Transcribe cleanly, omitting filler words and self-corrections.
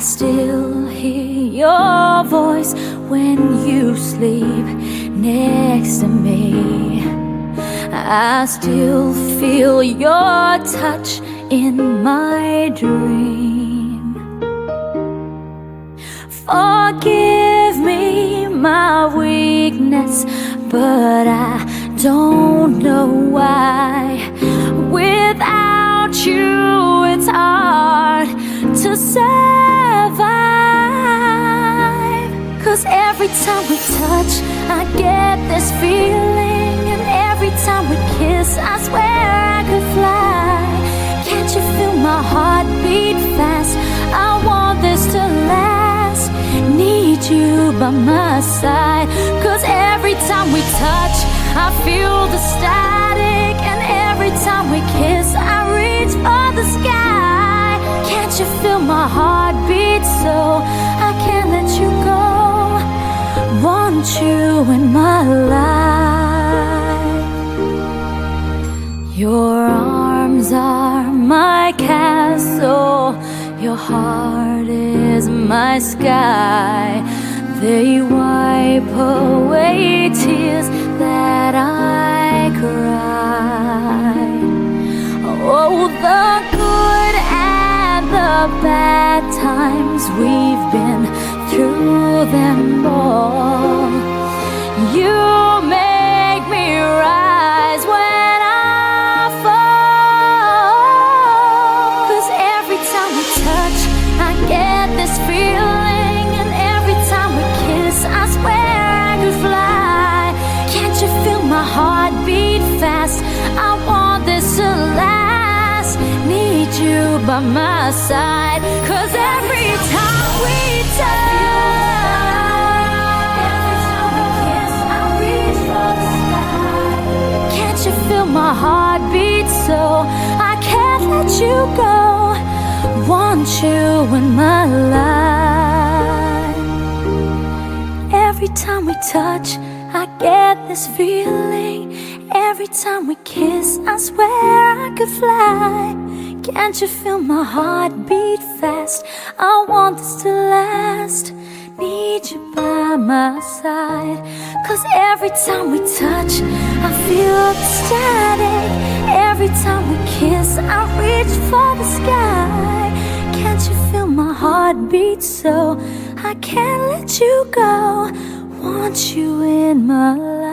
still hear your voice when you sleep next to me. I still feel your touch in my dream. Forgive me my weakness, but I don't know why. Without you, it's hard to survive. 'Cause every time we touch, I get this feeling. And every time we kiss, I swear I could fly. Can't you feel my heart beat fast? I want this to last. Need you by my side. 'Cause every time we touch, I feel the static. And every time we kiss, I reach for the sky. Can't you feel my heart beat so I can't let you go? Want you in my life. Your arms are my castle. Your heart is my sky. They wipe away tears that I cry. Oh, the good and the bad times, we've been through them all. You make me rise when I fall. 'Cause every time we touch, I get this feeling. And every time we kiss, I swear I could fly. Can't you feel my heart beat fast? I want this to last. Need you by my side. 'Cause every time we touch, you feel my heart beat so I can't let you go. Want you in my life. Every time we touch, I get this feeling. Every time we kiss, I swear I could fly. Can't you feel my heart beat fast? I want this to last. Need you by my side. 'Cause every time we touch, I feel the static. Every time we kiss, I reach for the sky. Can't you feel my heart beat so I can't let you go? Want you in my life.